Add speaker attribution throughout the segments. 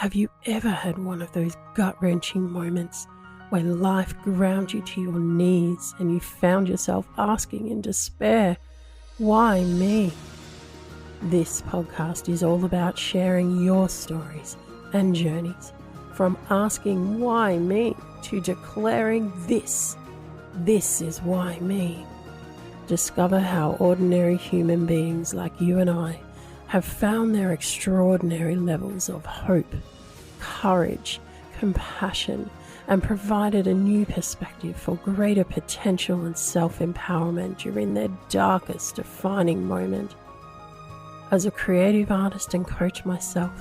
Speaker 1: Have you ever had one of those gut-wrenching moments where life ground you to your knees and you found yourself asking in despair, why me? This podcast is all about sharing your stories and journeys, from asking why me to declaring this is why me. Discover how ordinary human beings like you and I have found their extraordinary levels of hope, courage, compassion, and provided a new perspective for greater potential and self-empowerment during their darkest defining moment. As a creative artist and coach myself,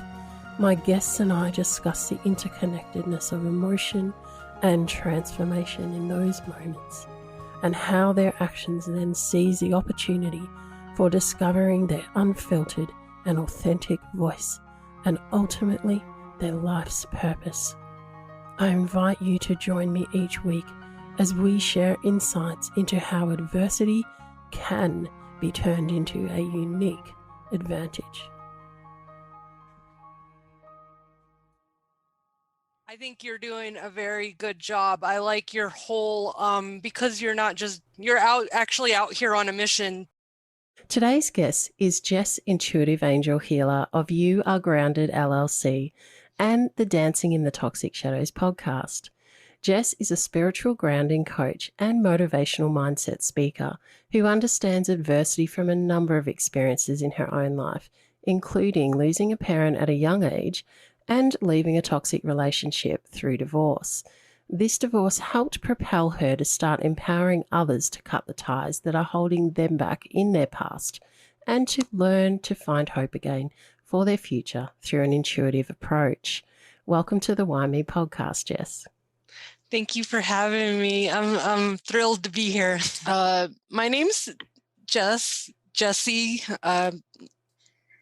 Speaker 1: my guests and I discuss the interconnectedness of emotion and transformation in those moments, and how their actions then seize the opportunity for discovering their unfiltered and authentic voice, and ultimately their life's purpose. I invite you to join me each week as we share insights into how adversity can be turned into a unique advantage.
Speaker 2: I think you're doing a very good job. I like your whole, because you're actually out here on a mission.
Speaker 1: Today's guest is Jess, Intuitive Angel Healer of You Are Grounded LLC and the Dancing in the Toxic Shadows podcast. Jess is a spiritual grounding coach and motivational mindset speaker who understands adversity from a number of experiences in her own life, including losing a parent at a young age and leaving a toxic relationship through divorce. This divorce helped propel her to start empowering others to cut the ties that are holding them back in their past and to learn to find hope again for their future through an intuitive approach. Welcome to the WhyMe podcast, Jess.
Speaker 2: Thank you for having me. I'm thrilled to be here. My name's Jessie. A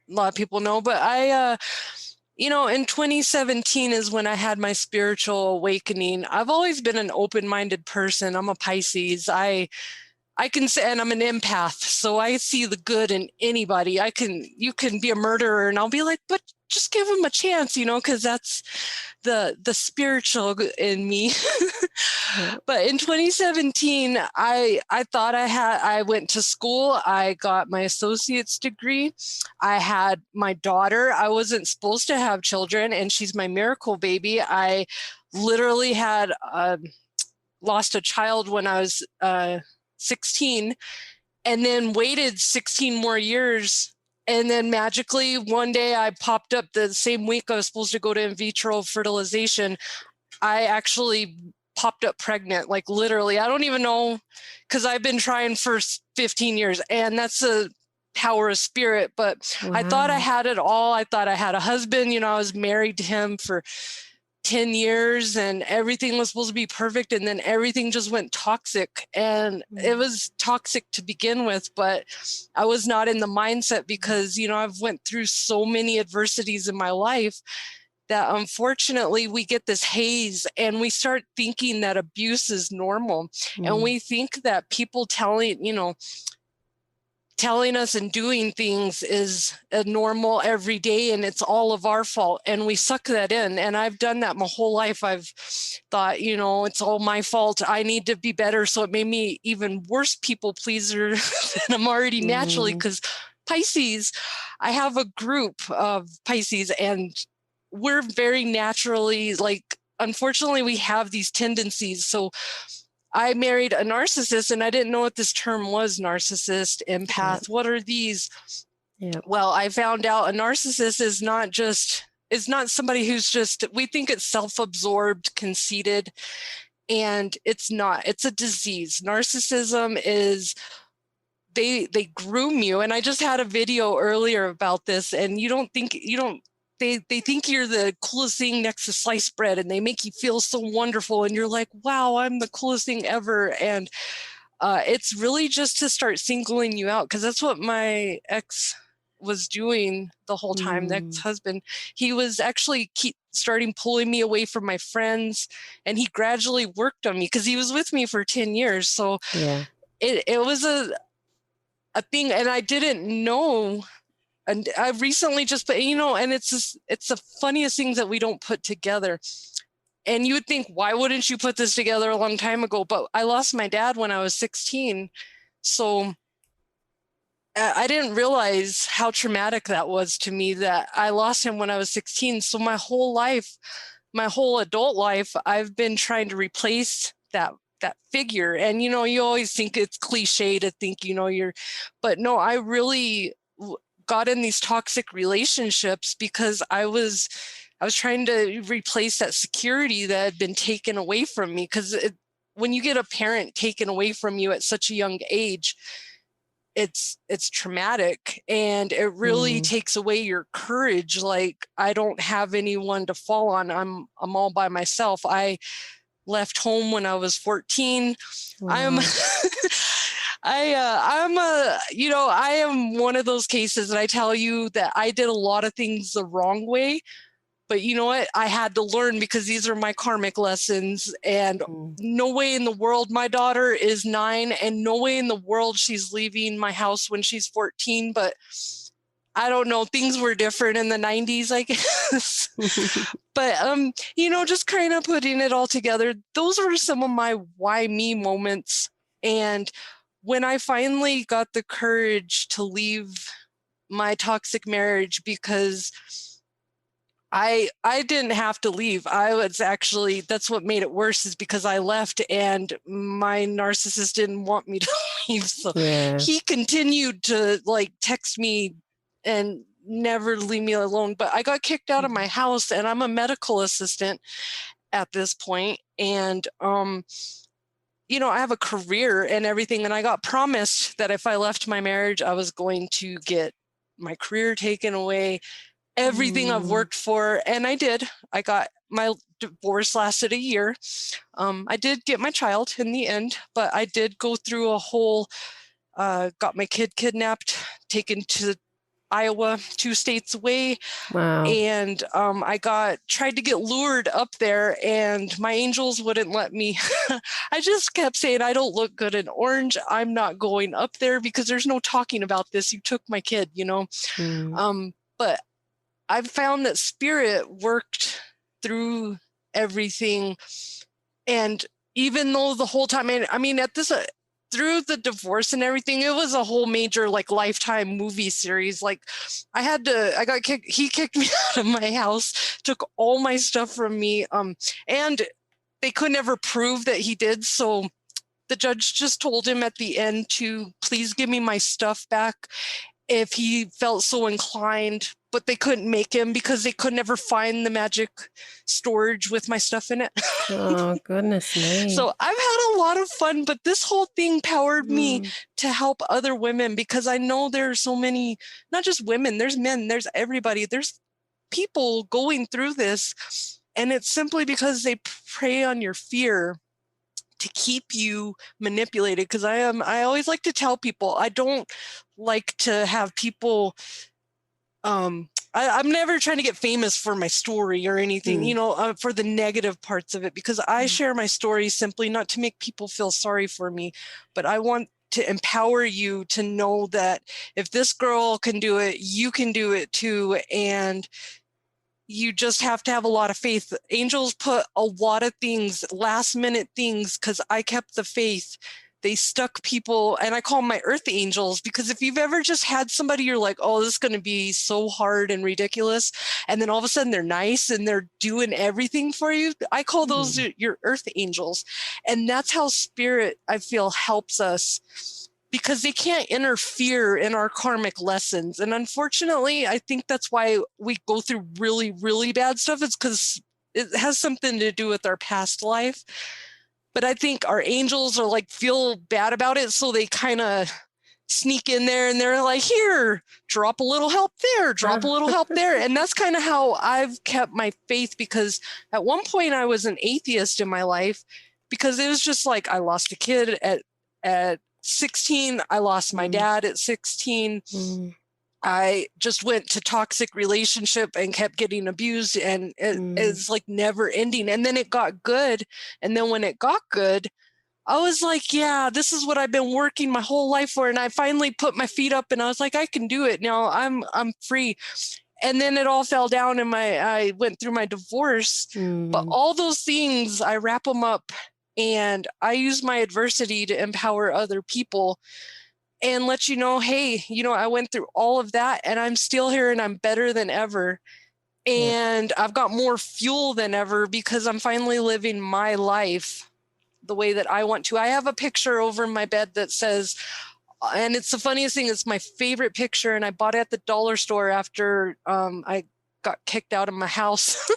Speaker 2: lot of people know, but in 2017 is when I had my spiritual awakening. I've always been an open-minded person. I'm a Pisces. I can say, and I'm an empath, so I see the good in anybody. You can be a murderer, and I'll be like, but just give them a chance, because that's the spiritual in me. But in 2017, I thought I went to school. I got my associate's degree. I had my daughter. I wasn't supposed to have children, and she's my miracle baby. I literally had lost a child when I was 16, and then waited 16 more years. And then magically one day I popped up the same week I was supposed to go to in vitro fertilization. I actually popped up pregnant, like literally. I don't even know, because I've been trying for 15 years, and that's a power of spirit. But wow. I thought I had it all. I thought I had a husband. I was married to him for 10 years and everything was supposed to be perfect, and then everything just went toxic, and it was toxic to begin with, but I was not in the mindset because I've went through so many adversities in my life that unfortunately we get this haze and we start thinking that abuse is normal. And we think that people telling us and doing things is a normal every day, and it's all of our fault, and we suck that in. And I've done that my whole life. I've thought, it's all my fault. I need to be better. So it made me even worse people pleaser than I'm already naturally, because Pisces, I have a group of Pisces, and we're very naturally, unfortunately, we have these tendencies. So I married a narcissist, and I didn't know what this term was, narcissist, empath. What are these? Well, I found out a narcissist is not somebody who's we think it's self-absorbed, conceited, and it's not. It's a disease. Narcissism is, they groom you. And I just had a video earlier about this, and they think you're the coolest thing next to sliced bread, and they make you feel so wonderful. And you're like, wow, I'm the coolest thing ever. And it's really just to start singling you out, because that's what my ex was doing the whole time, the ex-husband. He was actually starting pulling me away from my friends, and he gradually worked on me because he was with me for 10 years. So it was a thing. And I didn't know And I've recently just put, and it's the funniest things that we don't put together. And you would think, why wouldn't you put this together a long time ago? But I lost my dad when I was 16. So I didn't realize how traumatic that was to me, that I lost him when I was 16. So my whole life, my whole adult life, I've been trying to replace that figure. And, you always think it's cliche to think, but no, I really got in these toxic relationships because I was trying to replace that security that had been taken away from me. Because when you get a parent taken away from you at such a young age, it's traumatic, and it really takes away your courage. Like, I don't have anyone to fall on. I'm all by myself. I left home when I was 14. Wow. I am one of those cases that I tell you that I did a lot of things the wrong way. But you know what? I had to learn, because these are my karmic lessons. And no way in the world, my daughter is 9, and no way in the world she's leaving my house when she's 14. But I don't know, things were different in the 90s, I guess. But, just kind of putting it all together, those were some of my why me moments. And when I finally got the courage to leave my toxic marriage, because I didn't have to leave. I was actually, that's what made it worse, is because I left and my narcissist didn't want me to leave. So he continued to text me and never leave me alone. But I got kicked out of my house, and I'm a medical assistant at this point. And, I have a career and everything. And I got promised that if I left my marriage, I was going to get my career taken away, everything I've worked for. And I did. I got, my divorce lasted a year. I did get my child in the end, but I did go through a whole, got my kid kidnapped, taken to Iowa, 2 states away.
Speaker 1: Wow.
Speaker 2: And I tried to get lured up there, and my angels wouldn't let me. I just kept saying, I don't look good in orange. I'm not going up there, because there's no talking about this. You took my kid, but I've found that spirit worked through everything. And even though the whole time, through the divorce and everything, it was a whole major Lifetime movie series. I got kicked. He kicked me out of my house, took all my stuff from me. And they could never prove that he did. So the judge just told him at the end to please give me my stuff back if he felt so inclined. But they couldn't make him, because they could never find the magic storage with my stuff in it.
Speaker 1: Oh, goodness me.
Speaker 2: So I've had a lot of fun, but this whole thing powered me to help other women, because I know there's so many, not just women, there's men, there's everybody, there's people going through this. And it's simply because they prey on your fear to keep you manipulated. Because I always like to tell people, I don't like to have people, I'm never trying to get famous for my story or anything, for the negative parts of it, because I share my story simply not to make people feel sorry for me, but I want to empower you to know that if this girl can do it, you can do it too. And you just have to have a lot of faith. Angels put a lot of things, last minute things, because I kept the faith. They stuck people, and I call them my earth angels, because if you've ever just had somebody, you're like, oh, this is going to be so hard and ridiculous, and then all of a sudden they're nice and they're doing everything for you, I call those your earth angels. And that's how spirit, I feel, helps us, because they can't interfere in our karmic lessons. And unfortunately, I think that's why we go through really, really bad stuff. It's because it has something to do with our past life. But I think our angels are feel bad about it. So they kind of sneak in there, and they're like, here, drop a little help there, drop a little help there. And that's kind of how I've kept my faith, because at one point I was an atheist in my life, because it was just I lost a kid at 16. I lost my dad at 16. I just went to toxic relationship and kept getting abused, and it's never ending. And then it got good. And then when it got good, I was like, yeah, this is what I've been working my whole life for. And I finally put my feet up and I was like, I can do it now. I'm free. And then it all fell down and I went through my divorce. But all those things, I wrap them up and I use my adversity to empower other people and let you know, hey, I went through all of that and I'm still here and I'm better than ever. And I've got more fuel than ever because I'm finally living my life the way that I want to. I have a picture over my bed that says, and it's the funniest thing, it's my favorite picture, and I bought it at the dollar store after I got kicked out of my house.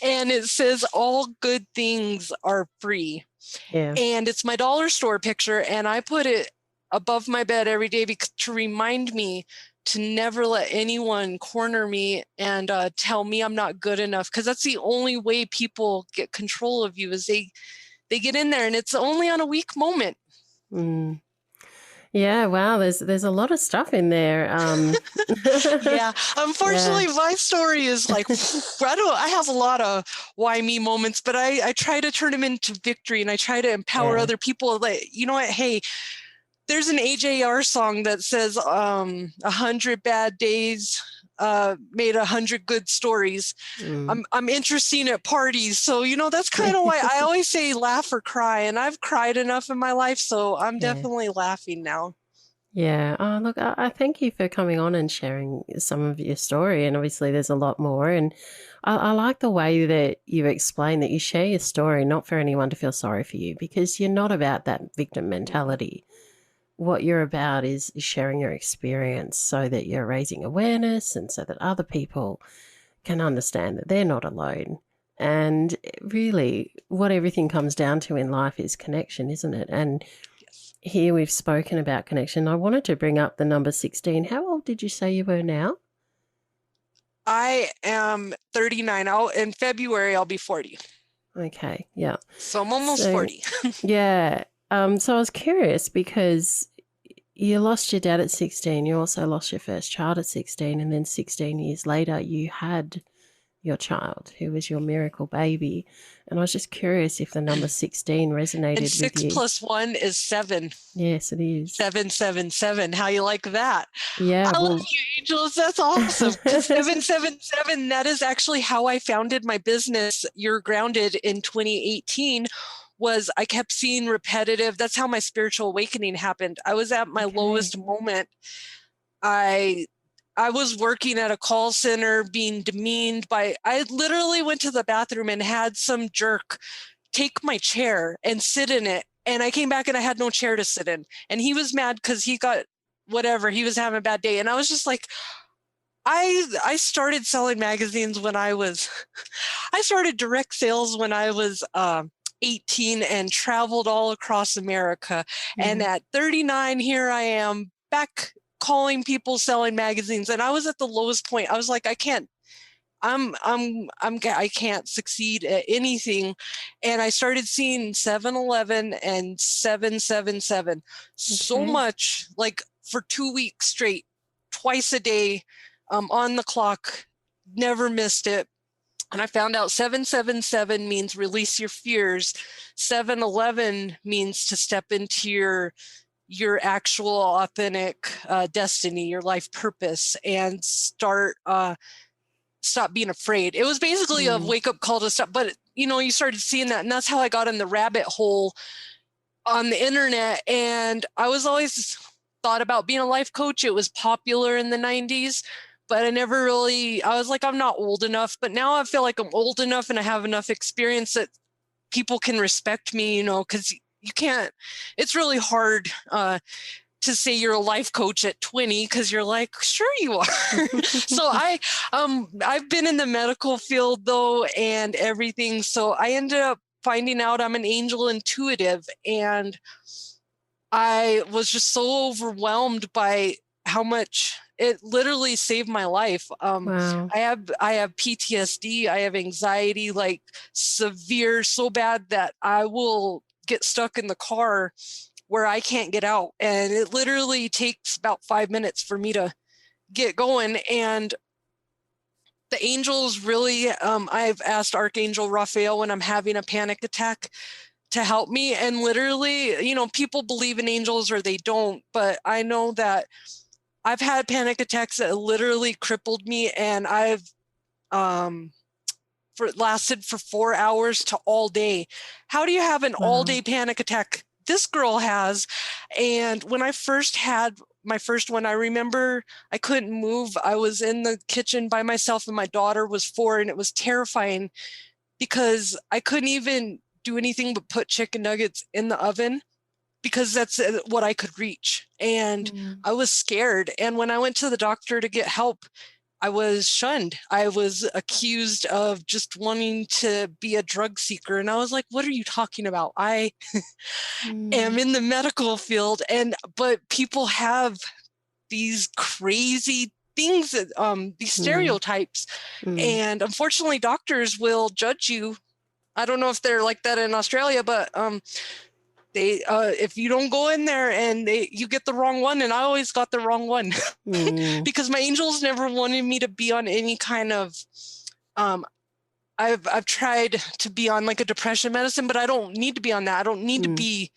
Speaker 2: And it says, all good things are free.
Speaker 1: Yeah.
Speaker 2: And it's my dollar store picture, and I put it above my bed every day to remind me to never let anyone corner me and tell me I'm not good enough, because that's the only way people get control of you, is they get in there, and it's only on a weak moment.
Speaker 1: Yeah, wow, there's a lot of stuff in there.
Speaker 2: Yeah, unfortunately, my story is like, I have a lot of why me moments, but I try to turn them into victory, and I try to empower other people. Like, you know what? Hey, there's an AJR song that says 100 bad days made 100 good stories. I'm interesting at parties. So, that's kind of why I always say laugh or cry. And I've cried enough in my life. So I'm definitely laughing now.
Speaker 1: Yeah. Oh, look, I thank you for coming on and sharing some of your story. And obviously there's a lot more. And I like the way that you explain that you share your story, not for anyone to feel sorry for you, because you're not about that victim mentality. What you're about is sharing your experience so that you're raising awareness and so that other people can understand that they're not alone. And really, what everything comes down to in life is connection, isn't it? And here we've spoken about connection. I wanted to bring up the number 16. How old did you say you were now?
Speaker 2: I am 39. In February, I'll be 40.
Speaker 1: Okay, yeah.
Speaker 2: So I'm almost 40.
Speaker 1: Yeah. So I was curious because you lost your dad at 16. You also lost your first child at 16. And then 16 years later, you had your child, who was your miracle baby. And I was just curious if the number 16 resonated
Speaker 2: and
Speaker 1: with you.
Speaker 2: 6 plus 1 is 7.
Speaker 1: Yes, it is.
Speaker 2: 777. How you like that?
Speaker 1: Yeah.
Speaker 2: I love you, Angels. That's awesome. 777, that is actually how I founded my business, You're Grounded, in 2018. Was I kept seeing repetitive. That's how my spiritual awakening happened. I was at my lowest moment. I was working at a call center being demeaned by, I literally went to the bathroom and had some jerk take my chair and sit in it. And I came back and I had no chair to sit in. And he was mad because he got whatever, he was having a bad day. And I was just like, I started selling magazines when I started direct sales when I was 18 and traveled all across America. And at 39, here I am back calling people, selling magazines. And I was at the lowest point. I was like, I can't succeed at anything. And I started seeing 7-Eleven and 777 so much, like for 2 weeks straight, twice a day, on the clock, never missed it. And I found out 777 means release your fears. 7-Eleven means to step into your actual authentic destiny, your life purpose, and stop being afraid. It was basically a wake-up call to stop, but you started seeing that, and that's how I got in the rabbit hole on the internet. And I was always thought about being a life coach. It was popular in the 90s, but I never really, I was like, I'm not old enough. But now I feel like I'm old enough and I have enough experience that people can respect me, because you can't, it's really hard to say you're a life coach at 20, because you're like, sure you are. So I've been in the medical field though, and everything. So I ended up finding out I'm an angel intuitive, and I was just so overwhelmed by how much it literally saved my life.
Speaker 1: Wow.
Speaker 2: I have PTSD. I have anxiety, like severe, so bad that I will get stuck in the car where I can't get out. And it literally takes about 5 minutes for me to get going. And the angels really, I've asked Archangel Raphael when I'm having a panic attack to help me. And literally, you know, people believe in angels or they don't, but I know that I've had panic attacks that literally crippled me, and I've lasted for 4 hours to all day. How do you have an all day panic attack? This girl has. And when I first had my first one, I remember I couldn't move. I was in the kitchen by myself and my daughter was 4, and it was terrifying because I couldn't even do anything but put chicken nuggets in the oven because that's what I could reach. And I was scared. And when I went to the doctor to get help, I was shunned. I was accused of just wanting to be a drug seeker. And I was like, what are you talking about? I am in the medical field. But people have these crazy things, these stereotypes. And unfortunately, doctors will judge you. I don't know if they're like that in Australia, but they if you don't go in there and you get the wrong one, and I always got the wrong one because my angels never wanted me to be on any kind of I've tried to be on like a depression medicine, but I don't need to be on that. I don't need to be,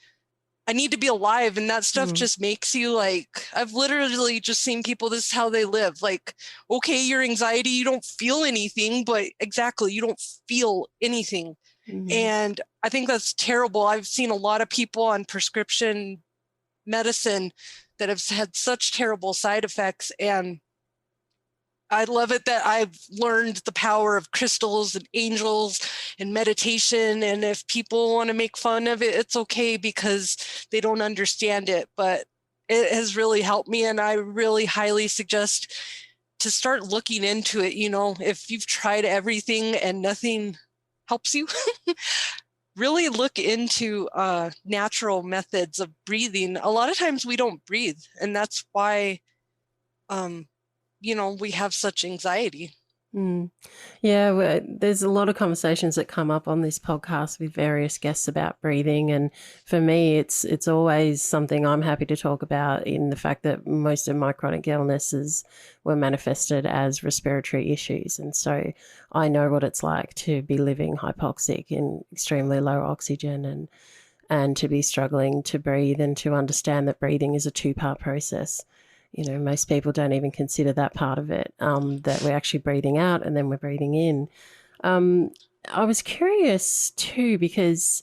Speaker 2: I need to be alive. And that stuff just makes you like, I've literally just seen people, this is how they live. Like, okay, your anxiety, you don't feel anything, but exactly, you don't feel anything. And I think that's terrible. I've seen a lot of people on prescription medicine that have had such terrible side effects. And I love it that I've learned the power of crystals and angels and meditation. And if people want to make fun of it, it's okay because they don't understand it. But it has really helped me. And I really highly suggest to start looking into it. You know, if you've tried everything and nothing helps you, really look into natural methods of breathing. A lot of times we don't breathe, and that's why you know, we have such anxiety.
Speaker 1: Yeah, there's a lot of conversations that come up on this podcast with various guests about breathing, and for me, it's always something I'm happy to talk about. In the fact that most of my chronic illnesses were manifested as respiratory issues, and so I know what it's like to be living hypoxic in extremely low oxygen, and to be struggling to breathe, and to understand that breathing is a 2-part process. You know, most people don't even consider that part of it, that we're actually breathing out and then we're breathing in. I was curious too, because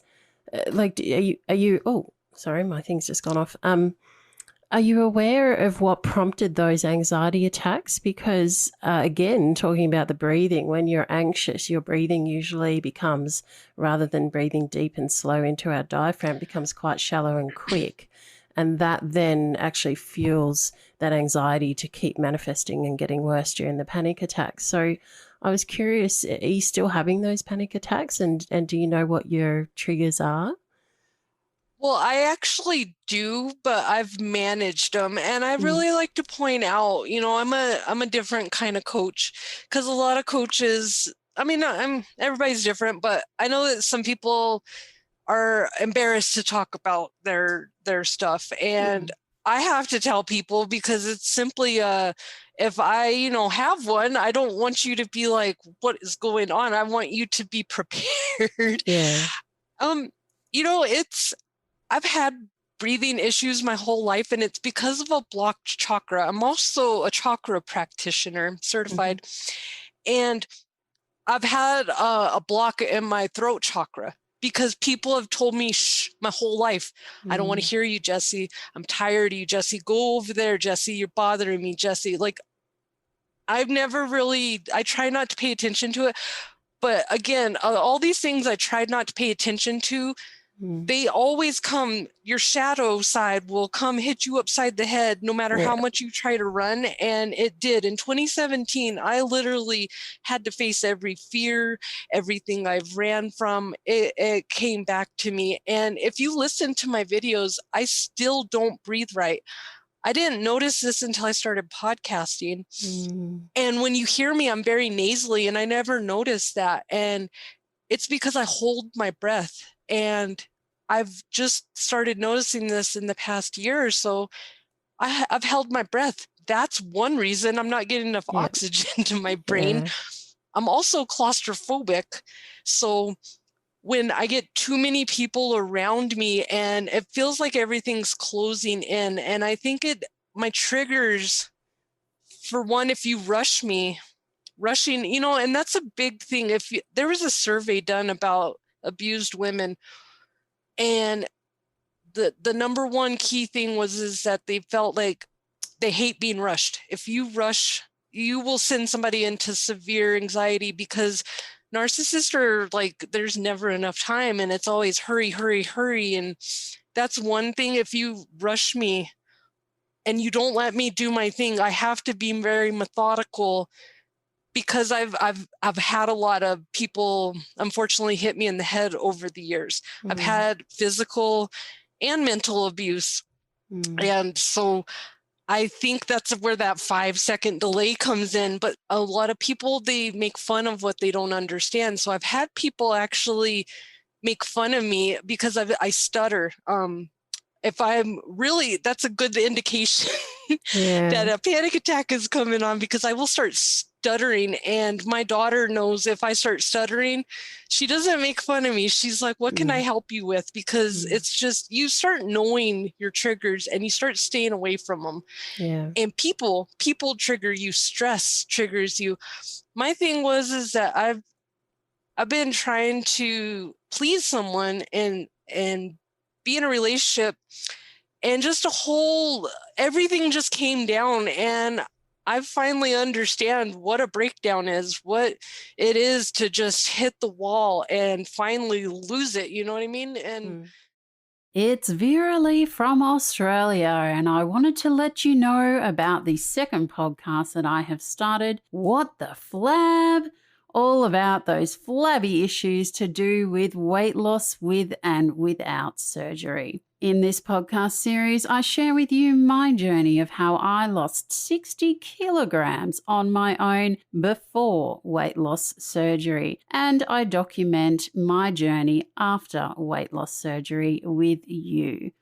Speaker 1: like, are you, oh, sorry, my thing's just gone off. Are you aware of what prompted those anxiety attacks? Because again, talking about the breathing, when you're anxious, your breathing usually becomes, rather than breathing deep and slow into our diaphragm, becomes quite shallow and quick. And that then actually fuels that anxiety to keep manifesting and getting worse during the panic attacks. So I was curious, are you still having those panic attacks? And do you know what your triggers are?
Speaker 2: Well, I actually do, but I've managed them. And I really like to point out, you know, I'm a different kind of coach, because a lot of coaches, I mean, everybody's different, but I know that some people are embarrassed to talk about their stuff. And I have to tell people, because it's simply if I, you know, have one, I don't want you to be like, what is going on? I want you to be prepared.
Speaker 1: Yeah.
Speaker 2: You know, I've had breathing issues my whole life, and it's because of a blocked chakra. I'm also a chakra practitioner, certified, and I've had a block in my throat chakra, because people have told me, shh, my whole life, I don't want to hear you, Jesse. I'm tired of you, Jesse. Go over there, Jesse. You're bothering me, Jesse. Like, I've never really, I try not to pay attention to it. But again, all these things I tried not to pay attention to, they always come, your shadow side will come hit you upside the head no matter how much you try to run. And it did. In 2017, I literally had to face every fear, everything I've ran from. It came back to me. And if you listen to my videos, I still don't breathe right. I didn't notice this until I started podcasting. And when you hear me, I'm very nasally, and I never noticed that. And it's because I hold my breath. And I've just started noticing this in the past year or so. I've held my breath. That's one reason I'm not getting enough oxygen to my brain. I'm also claustrophobic. So when I get too many people around me and it feels like everything's closing in. And I think my triggers, for one, if you rushing, and that's a big thing. There was a survey done about abused women, and the number one key thing is that they felt like they hate being rushed. If you rush, you will send somebody into severe anxiety, because narcissists are like, there's never enough time and it's always hurry, hurry, hurry. And that's one thing. If you rush me and you don't let me do my thing, I have to be very methodical, because I've had a lot of people unfortunately hit me in the head over the years. I've had physical and mental abuse. And so I think that's where that 5-second delay comes in. But a lot of people, they make fun of what they don't understand. So I've had people actually make fun of me because I stutter. If I'm really, that's a good indication that a panic attack is coming on, because I will start stuttering. And my daughter knows if I start stuttering, she doesn't make fun of me. She's like, what can I help you with? Because it's just, you start knowing your triggers and you start staying away from them.
Speaker 1: Yeah.
Speaker 2: And people trigger you, stress triggers you. My thing is that I've been trying to please someone and be in a relationship, and just everything just came down, and I finally understand what a breakdown is, what it is to just hit the wall and finally lose it. You know what I mean? And
Speaker 3: it's Vera-Lee from Australia, and I wanted to let you know about the second podcast that I have started, What the Flab? All about those flabby issues to do with weight loss with and without surgery. In this podcast series, I share with you my journey of how I lost 60 kilograms on my own before weight loss surgery, and I document my journey after weight loss surgery with you.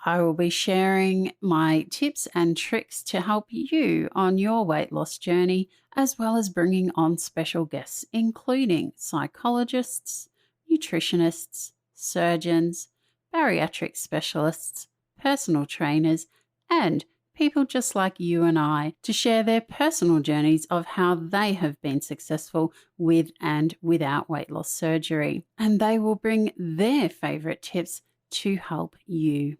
Speaker 3: I will be sharing my tips and tricks to help you on your weight loss journey, as well as bringing on special guests, including psychologists, nutritionists, surgeons, bariatric specialists, personal trainers, and people just like you and I, to share their personal journeys of how they have been successful with and without weight loss surgery. And they will bring their favorite tips to help you.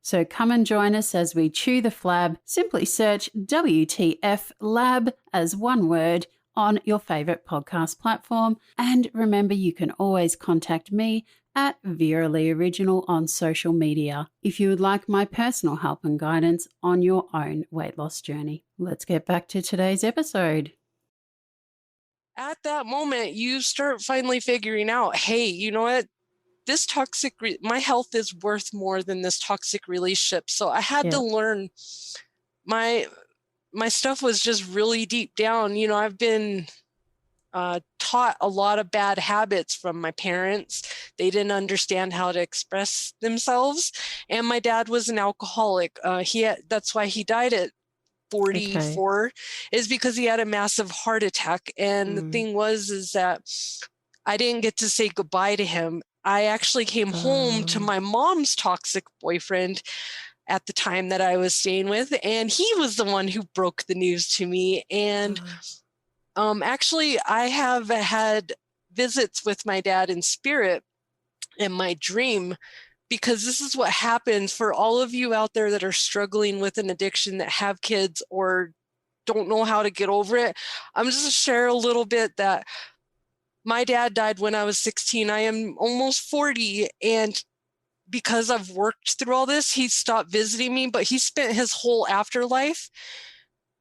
Speaker 3: So come and join us as we chew the flab. Simply search WTF Lab as one word on your favorite podcast platform. And remember, you can always contact me at Vera-Lee Original on social media if you would like my personal help and guidance on your own weight loss journey. Let's get back to today's episode.
Speaker 2: At that moment, you start finally figuring out, hey, you know what? This my health is worth more than this toxic relationship. So I had to learn. My stuff was just really deep down. You know, I've been taught a lot of bad habits from my parents. They didn't understand how to express themselves. And my dad was an alcoholic. That's why he died at 44, is because he had a massive heart attack. And the thing is that I didn't get to say goodbye to him. I actually came home to my mom's toxic boyfriend at the time that I was staying with, and he was the one who broke the news to me. And actually, I have had visits with my dad in spirit in my dream, because this is what happens for all of you out there that are struggling with an addiction, that have kids or don't know how to get over it. I'm just going to share a little bit that my dad died when I was 16. I am almost 40. And because I've worked through all this, he stopped visiting me, but he spent his whole afterlife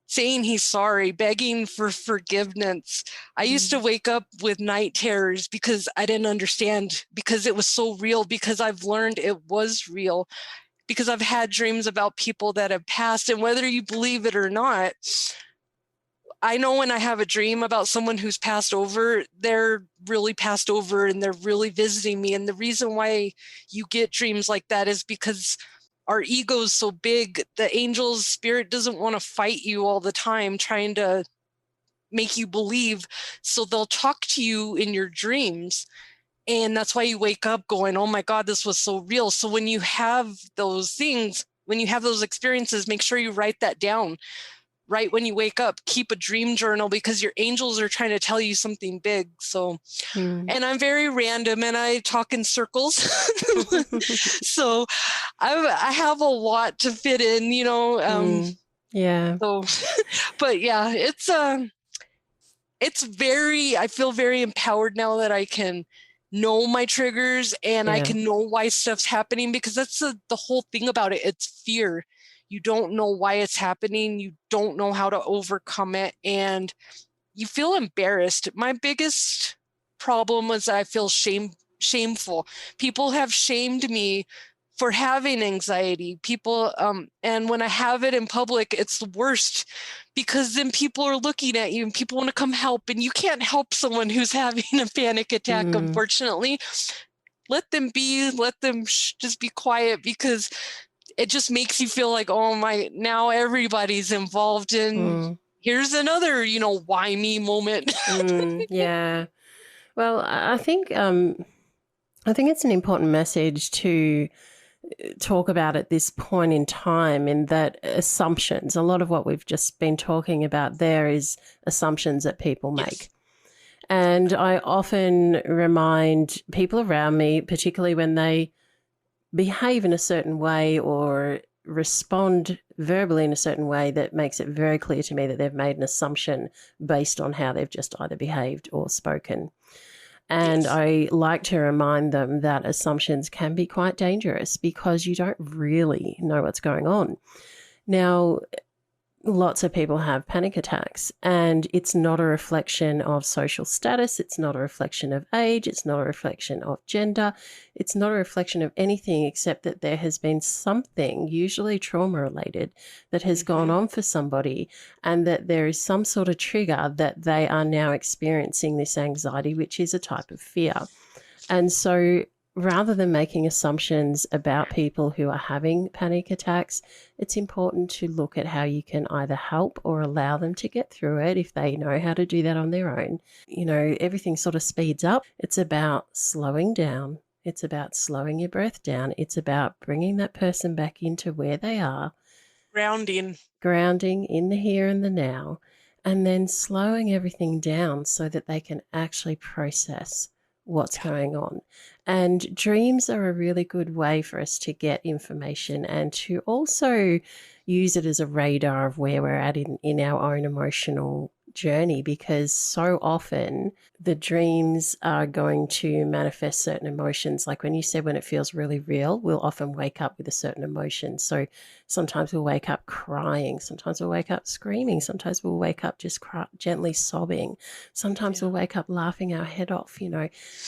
Speaker 2: saying he's sorry, begging for forgiveness. I used to wake up with night terrors because I didn't understand, because it was so real, because I've learned it was real, because I've had dreams about people that have passed. And whether you believe it or not, I know when I have a dream about someone who's passed over, they're really passed over and they're really visiting me. And the reason why you get dreams like that is because our ego is so big. The angel's spirit doesn't want to fight you all the time, trying to make you believe. So they'll talk to you in your dreams And that's why you wake up going, oh my God, this was so real. So when you have those things, when you have those experiences, make sure you write that down. Right when you wake up, keep a dream journal, because your angels are trying to tell you something big. So, and I'm very random and I talk in circles. So I have a lot to fit in,
Speaker 1: Yeah.
Speaker 2: So, but yeah, it's very, I feel very empowered now that I can know my triggers and I can know why stuff's happening, because that's the whole thing about it. It's fear. You don't know why it's happening. You don't know how to overcome it. And you feel embarrassed. My biggest problem was I feel shameful. People have shamed me for having anxiety. People, and when I have it in public, it's the worst, because then people are looking at you and people want to come help, and you can't help someone who's having a panic attack, unfortunately. Let them be, let them just be quiet, because it just makes you feel like, oh my, now everybody's involved in, here's another, why me moment.
Speaker 1: Yeah. Well, I think it's an important message to talk about at this point in time, in that assumptions, a lot of what we've just been talking about there is assumptions that people make.
Speaker 2: Yes.
Speaker 1: And I often remind people around me, particularly when they behave in a certain way or respond verbally in a certain way that makes it very clear to me that they've made an assumption based on how they've just either behaved or spoken. And I like to remind them that assumptions can be quite dangerous, because you don't really know what's going on. Now, lots of people have panic attacks, and it's not a reflection of social status. It's not a reflection of age. It's not a reflection of gender. It's not a reflection of anything except that there has been something, usually trauma related, that has gone on for somebody, and that there is some sort of trigger that they are now experiencing this anxiety, which is a type of fear. And so rather than making assumptions about people who are having panic attacks, it's important to look at how you can either help or allow them to get through it if they know how to do that on their own. Everything sort of speeds up. It's about slowing down. It's about slowing your breath down. It's about bringing that person back into where they are. Grounding in the here and the now, and then slowing everything down so that they can actually process what's going on. And dreams are a really good way for us to get information and to also use it as a radar of where we're at in our own emotional journey, because so often the dreams are going to manifest certain emotions. Like when you said, when it feels really real, we'll often wake up with a certain emotion. So sometimes we'll wake up crying, sometimes we'll wake up screaming, sometimes we'll wake up just gently sobbing, sometimes we'll wake up laughing our head off,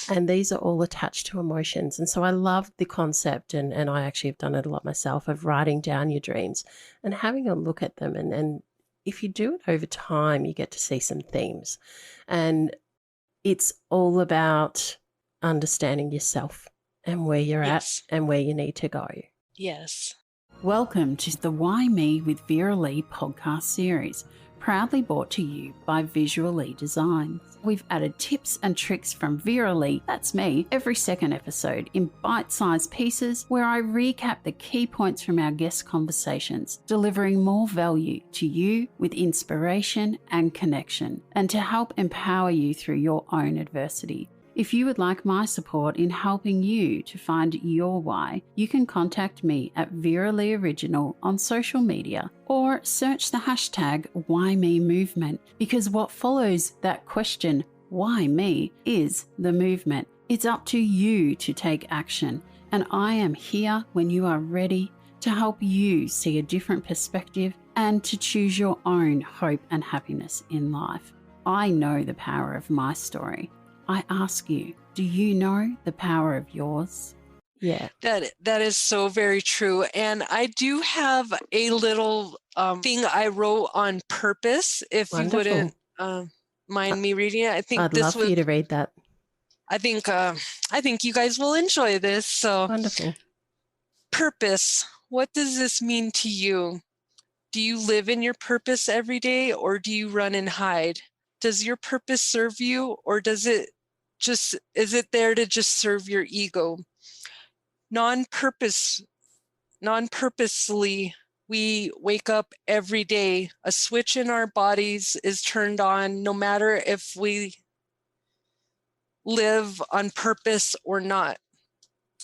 Speaker 1: and these are all attached to emotions. And so I love the concept, and I actually have done it a lot myself, of writing down your dreams and having a look at them. And if you do it over time, you get to see some themes. And it's all about understanding yourself and where you're at and where you need to go.
Speaker 2: Yes.
Speaker 3: Welcome to the Why Me with Vera-Lee podcast series, proudly brought to you by Visual-Lee Designs. We've added tips and tricks from Vera-Lee, that's me, every second episode in bite-sized pieces where I recap the key points from our guest conversations, delivering more value to you with inspiration and connection, and to help empower you through your own adversity. If you would like my support in helping you to find your why, you can contact me at Vera-Lee Original on social media, or search the hashtag WhyMe Movement, because what follows that question, why me, is the movement. It's up to you to take action, and I am here when you are ready to help you see a different perspective and to choose your own hope and happiness in life. I know the power of my story. I ask you, do you know the power of yours?
Speaker 1: Yeah.
Speaker 2: That is so very true. And I do have a little thing I wrote on purpose, if
Speaker 1: Wonderful.
Speaker 2: you wouldn't mind me reading it. I think
Speaker 1: I'd love for you to read that.
Speaker 2: I think you guys will enjoy this. So,
Speaker 1: wonderful.
Speaker 2: Purpose. What does this mean to you? Do you live in your purpose every day, or do you run and hide? Does your purpose serve you, or does it there to just serve your ego? Non-purposely, we wake up every day. A switch in our bodies is turned on, no matter if we live on purpose or not.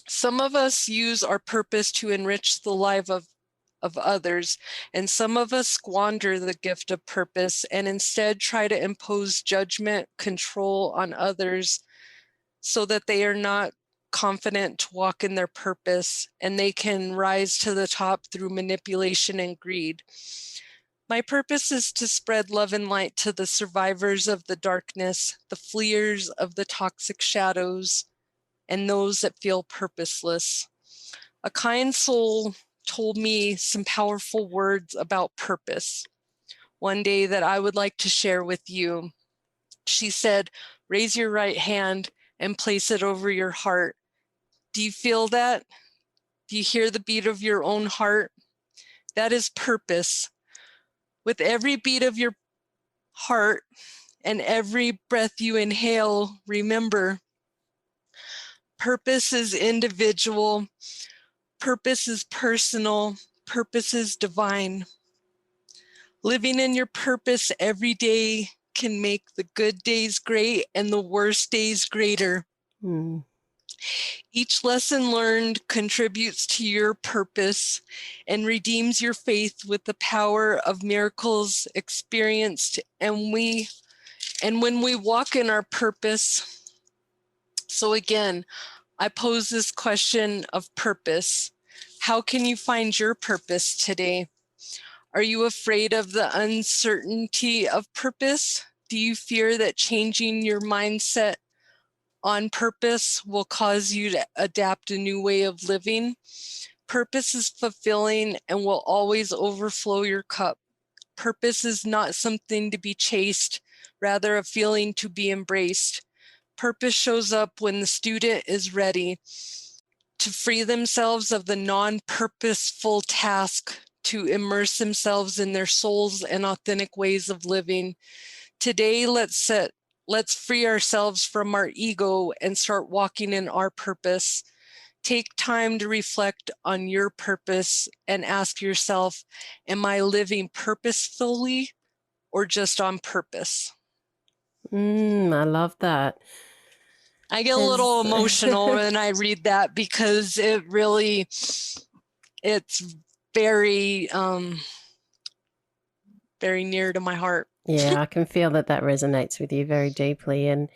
Speaker 2: Some of us use our purpose to enrich the life of others, and some of us squander the gift of purpose and instead try to impose judgment, control on others so that they are not confident to walk in their purpose and they can rise to the top through manipulation and greed. My purpose is to spread love and light to the survivors of the darkness, the fleers of the toxic shadows, and those that feel purposeless. A kind soul told me some powerful words about purpose one day that I would like to share with you. She said, "Raise your right hand and place it over your heart. Do you feel that? Do you hear the beat of your own heart? That is purpose. With every beat of your heart and every breath you inhale, remember, purpose is individual, purpose is personal, purpose is divine. Living in your purpose every day can make the good days great and the worst days greater." Each lesson learned contributes to your purpose and redeems your faith with the power of miracles experienced. And when we walk in our purpose. So again, I pose this question of purpose. How can you find your purpose today? Are you afraid of the uncertainty of purpose? Do you fear that changing your mindset on purpose will cause you to adapt a new way of living? Purpose is fulfilling and will always overflow your cup. Purpose is not something to be chased, rather a feeling to be embraced. Purpose shows up when the student is ready to free themselves of the non-purposeful task to immerse themselves in their souls and authentic ways of living. Today, let's free ourselves from our ego and start walking in our purpose. Take time to reflect on your purpose and ask yourself, am I living purposefully or just on purpose?
Speaker 1: I love that.
Speaker 2: I get a little emotional when I read that because it's very, very near to my heart.
Speaker 1: Yeah, I can feel that resonates with you very deeply. And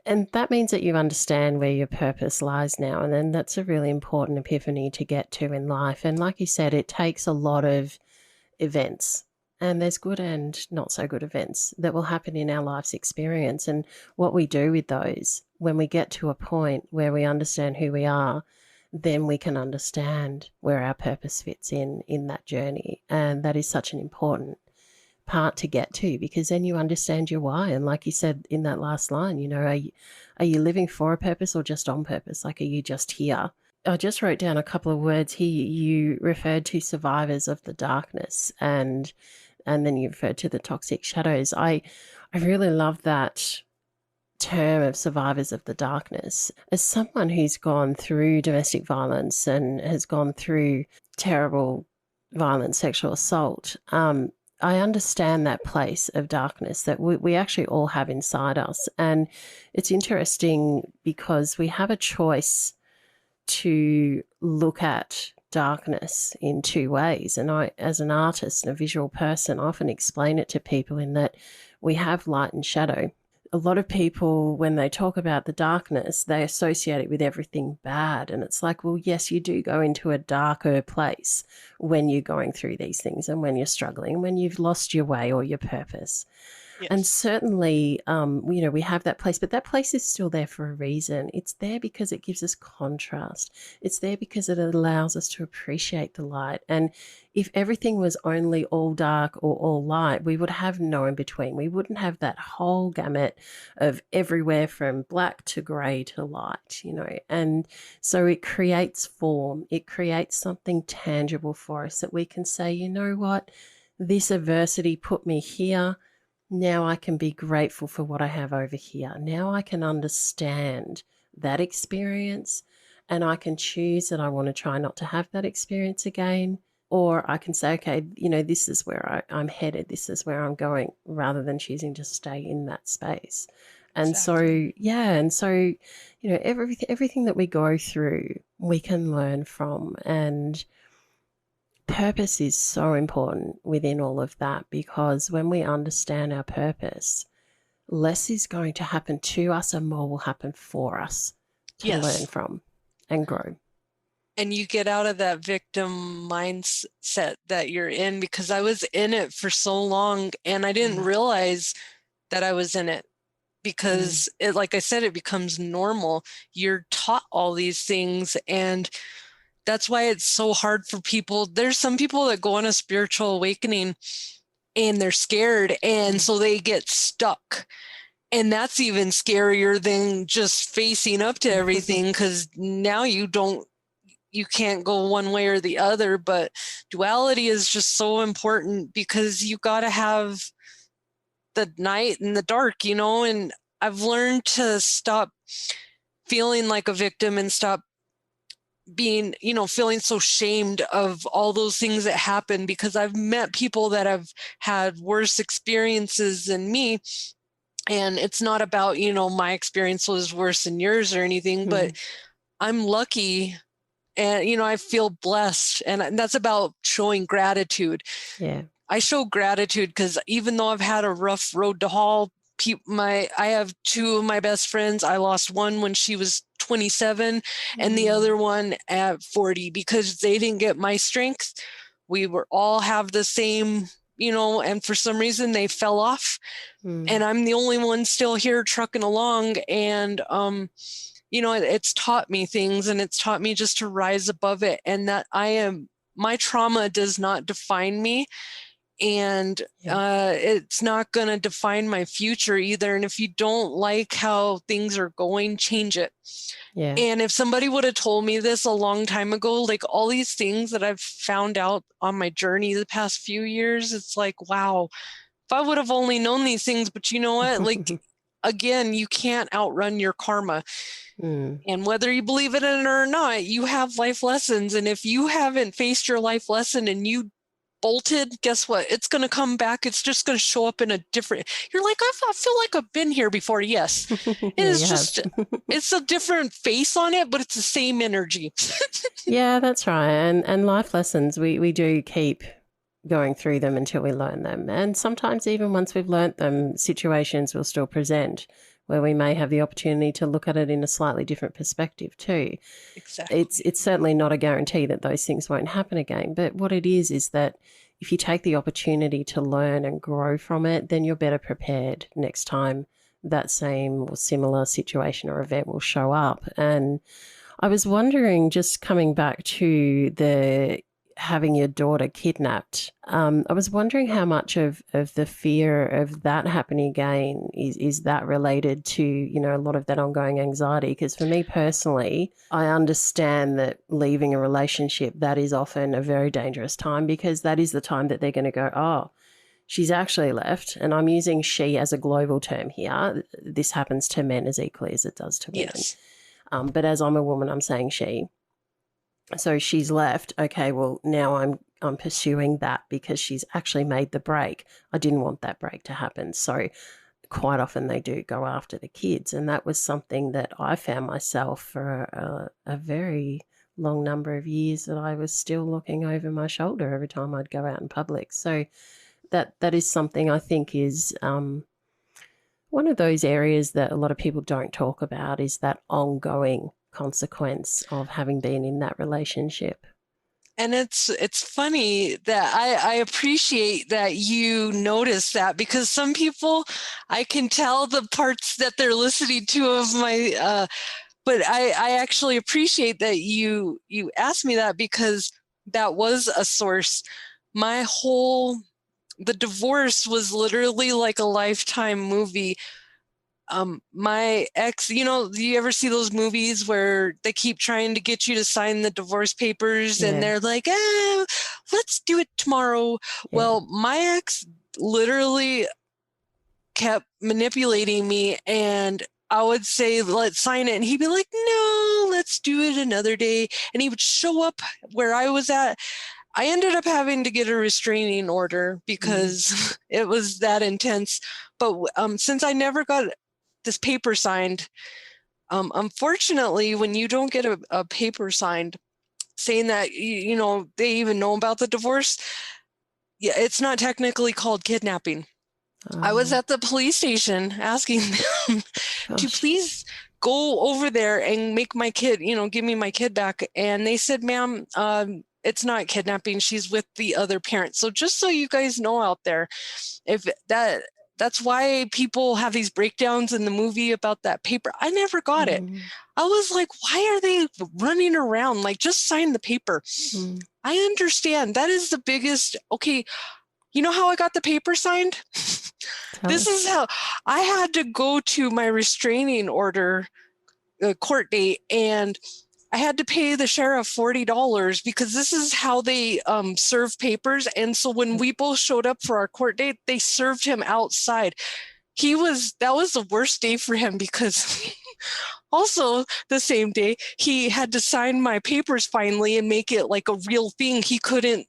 Speaker 1: that means that you understand where your purpose lies now. And then that's a really important epiphany to get to in life. And like you said, it takes a lot of events. And there's good and not so good events that will happen in our life's experience. And what we do with those, when we get to a point where we understand who we are, then we can understand where our purpose fits in that journey. And that is such an important part to get to, because then you understand your why. And like you said in that last line, are you living for a purpose or just on purpose? Like, are you just here? I just wrote down a couple of words here. You referred to survivors of the darkness, and then you referred to the toxic shadows. I really love that term of survivors of the darkness. As someone who's gone through domestic violence and has gone through terrible violent sexual assault, I understand that place of darkness that we actually all have inside us. And it's interesting because we have a choice to look at darkness in two ways. And I, as an artist and a visual person, often explain it to people in that we have light and shadow. A lot of people, when they talk about the darkness, they associate it with everything bad. And it's like, well, yes, you do go into a darker place when you're going through these things and when you're struggling, when you've lost your way or your purpose. Yes. And certainly, we have that place, but that place is still there for a reason. It's there because it gives us contrast. It's there because it allows us to appreciate the light. And if everything was only all dark or all light, we would have no in between. We wouldn't have that whole gamut of everywhere from black to grey to light, And so it creates form. It creates something tangible for us that we can say, you know what, this adversity put me here. Now I can be grateful for what I have over here. Now I can understand that experience, and I can choose that I want to try not to have that experience again. Or I can say, okay, this is where I'm headed. This is where I'm going, rather than choosing to stay in that space. And
Speaker 2: Exactly.
Speaker 1: so, everything that we go through, we can learn from. And purpose is so important within all of that, because when we understand our purpose, less is going to happen to us and more will happen for us to learn
Speaker 2: Yes.
Speaker 1: from and grow.
Speaker 2: And you get out of that victim mindset that you're in, because I was in it for so long and I didn't realize that I was in it, because it, like I said, it becomes normal. You're taught all these things, and that's why it's so hard for people. There's some people that go on a spiritual awakening and they're scared, and so they get stuck. And that's even scarier than just facing up to everything, because now you can't go one way or the other. But duality is just so important, because you got to have the night and the dark, and I've learned to stop feeling like a victim and stop being, feeling so shamed of all those things that happen, because I've met people that have had worse experiences than me. And it's not about, my experience was worse than yours or anything, but I'm lucky. And, I feel blessed. And that's about showing gratitude.
Speaker 1: Yeah.
Speaker 2: I show gratitude because even though I've had a rough road to haul, I have two of my best friends. I lost one when she was 27 and the other one at 40, because they didn't get my strength. We were all have the same, and for some reason they fell off. And I'm the only one still here trucking along. And, it's taught me things, and it's taught me just to rise above it, and that my trauma does not define me. And it's not going to define my future either. And if you don't like how things are going, change it.
Speaker 1: Yeah.
Speaker 2: And if somebody would have told me this a long time ago, like all these things that I've found out on my journey the past few years, it's like, wow, if I would have only known these things. But you know what? Like, again, you can't outrun your karma. And whether you believe it in or not, you have life lessons. And if you haven't faced your life lesson and you bolted, guess what? It's going to come back. It's just going to show up in a different, you're like, I feel like I've been here before. Yes. It is just, it's a different face on it, but it's the same energy.
Speaker 1: Yeah, that's right. And life lessons, we do keep going through them until we learn them. And sometimes even once we've learnt them, situations will still present where we may have the opportunity to look at it in a slightly different perspective too.
Speaker 2: Exactly.
Speaker 1: It's certainly not a guarantee that those things won't happen again. But what it is that if you take the opportunity to learn and grow from it, then you're better prepared next time that same or similar situation or event will show up. And I was wondering, just coming back to the having your daughter kidnapped, I was wondering how much of the fear of that happening again is that related to, a lot of that ongoing anxiety? Because for me personally, I understand that leaving a relationship, that is often a very dangerous time, because that is the time that they're going to go, oh, she's actually left. And I'm using she as a global term here. This happens to men as equally as it does to women.
Speaker 2: Yes.
Speaker 1: But as I'm a woman, I'm saying she. So she's left. Okay, well, now I'm pursuing that because she's actually made the break. I didn't want that break to happen. So quite often they do go after the kids. And that was something that I found myself for a very long number of years, that I was still looking over my shoulder every time I'd go out in public. So that is something I think is one of those areas that a lot of people don't talk about, is that ongoing consequence of having been in that relationship.
Speaker 2: And it's funny that I appreciate that you notice that, because some people, I can tell the parts that they're listening to of my, but I actually appreciate that you asked me that, because that was a source. The divorce was literally like a Lifetime movie. My ex, do you ever see those movies where they keep trying to get you to sign the divorce papers and they're like, let's do it tomorrow. Yeah. Well, my ex literally, kept manipulating me, and I would say, let's sign it. And he'd be like, no, let's do it another day. And he would show up where I was at. I ended up having to get a restraining order because it was that intense. But since I never got this paper signed, unfortunately, when you don't get a paper signed saying that, you know, they even know about the divorce, yeah, it's not technically called kidnapping. I was at the police station asking them to please go over there and make my kid, you know, give me my kid back. And they said, ma'am, it's not kidnapping. She's with the other parent. So just so you guys know out there, if that's why people have these breakdowns in the movie about that paper. I never got it. I was like, why are they running around? Like, just sign the paper. I understand. That is the biggest. Okay. You know how I got the paper signed? This is how I had to go to my restraining order court date, and I had to pay the sheriff $40 because this is how they serve papers. And so when we both showed up for our court date, they served him outside. That was the worst day for him because also the same day he had to sign my papers finally and make it like a real thing. He couldn't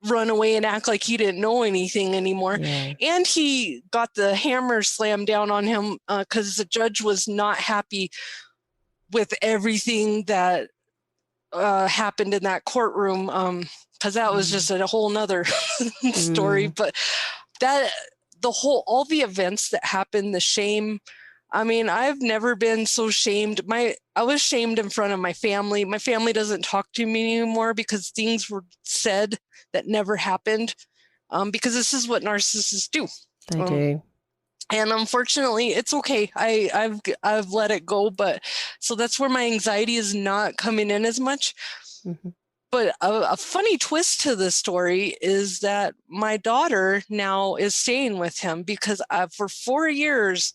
Speaker 2: run away and act like he didn't know anything anymore. And he got the hammer slammed down on him because the judge was not happy with everything that happened in that courtroom, because that was just a whole nother story. But all the events that happened, the shame, I mean, I've never been so shamed. I was shamed in front of my family. My family doesn't talk to me anymore because things were said that never happened, because this is what narcissists do.
Speaker 1: They do.
Speaker 2: And unfortunately, it's okay. I've let it go, but so that's where my anxiety is not coming in as much. But a funny twist to the story is that my daughter now is staying with him because for 4 years,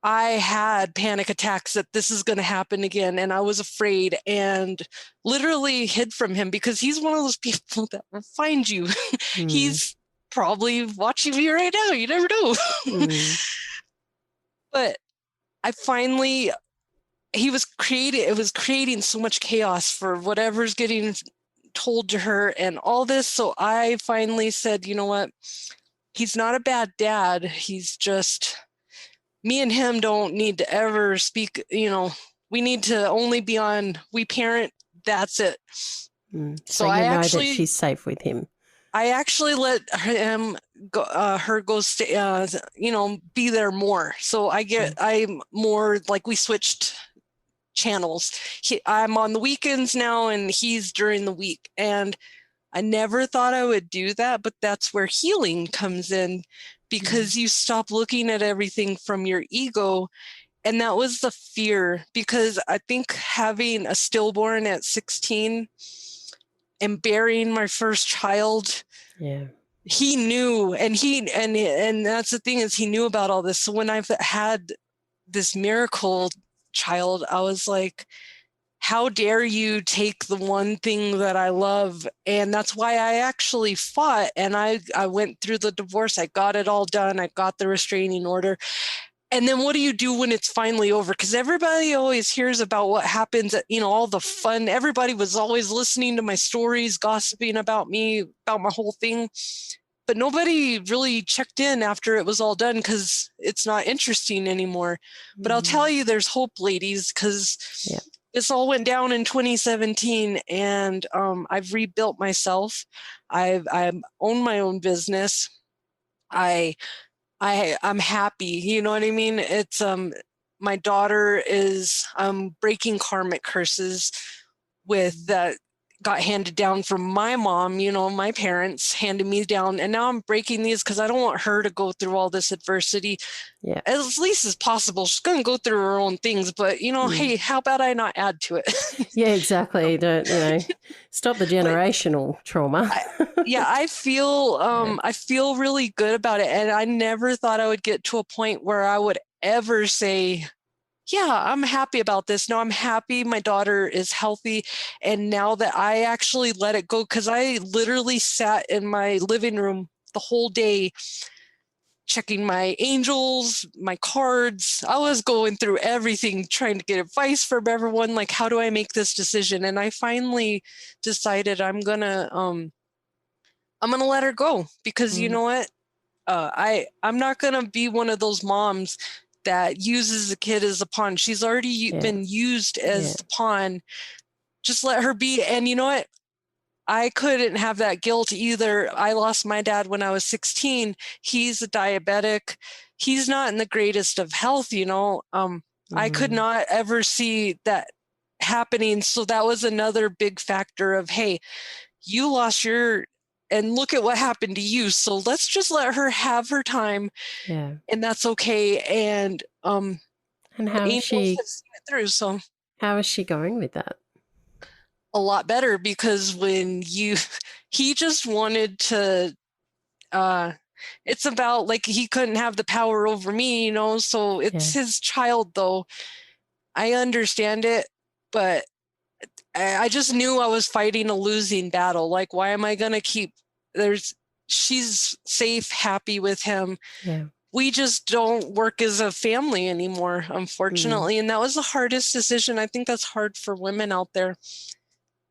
Speaker 2: I had panic attacks that this is going to happen again. And I was afraid and literally hid from him because he's one of those people that will find you. He's probably watching me right now. You never know. But I finally, it was creating so much chaos for whatever's getting told to her and all this. So I finally said, you know what? He's not a bad dad. He's just, me and him don't need to ever speak, you know, we need to only be on, we parent, that's it.
Speaker 1: So you know that she's safe with him.
Speaker 2: I actually let him go, her go stay, you know, be there more. So I'm more like we switched channels. I'm on the weekends now and he's during the week. And I never thought I would do that, but that's where healing comes in because you stop looking at everything from your ego. And that was the fear, because I think having a stillborn at 16 and bearing my first child, he knew, and that's the thing is he knew about all this. So when I've had this miracle child, I was like, how dare you take the one thing that I love? And that's why I actually fought. And I went through the divorce. I got it all done. I got the restraining order. And then what do you do when it's finally over? Because everybody always hears about what happens at, you know, all the fun. Everybody was always listening to my stories, gossiping about me, about my whole thing. But nobody really checked in after it was all done because it's not interesting anymore. But I'll tell you, there's hope, ladies, because this all went down in 2017 and I've rebuilt myself. I own my own business. I'm happy. You know what I mean? It's my daughter is breaking karmic curses with that got handed down from my mom, you know, my parents handed me down. And now I'm breaking these because I don't want her to go through all this adversity as least as possible. She's going to go through her own things, but, you know, hey, how about I not add to it?
Speaker 1: Exactly. Don't, you know, stop the generational trauma.
Speaker 2: I feel really good about it. And I never thought I would get to a point where I would ever say, yeah, I'm happy about this. No, I'm happy my daughter is healthy. And now that I actually let it go, because I literally sat in my living room the whole day checking my angels, my cards. I was going through everything, trying to get advice from everyone. Like, how do I make this decision? And I finally decided I'm gonna let her go, because you know what? I'm not gonna be one of those moms that uses the kid as a pawn. She's already been used as the pawn. Just let her be. And you know what? I couldn't have that guilt either. I lost my dad when I was 16. He's a diabetic. He's not in the greatest of health, you know. I could not ever see that happening. So that was another big factor of, hey, you lost your, and look at what happened to you. So let's just let her have her time.
Speaker 1: Yeah.
Speaker 2: And that's okay. And
Speaker 1: how is she
Speaker 2: have seen it through. So
Speaker 1: how is she going with that?
Speaker 2: A lot better, because when he just wanted to, it's about, like, he couldn't have the power over me, you know, so it's his child, though. I understand it, but I just knew I was fighting a losing battle. Like, why am I going to keep, she's safe, happy with him.
Speaker 1: Yeah.
Speaker 2: We just don't work as a family anymore, unfortunately. And that was the hardest decision. I think that's hard for women out there.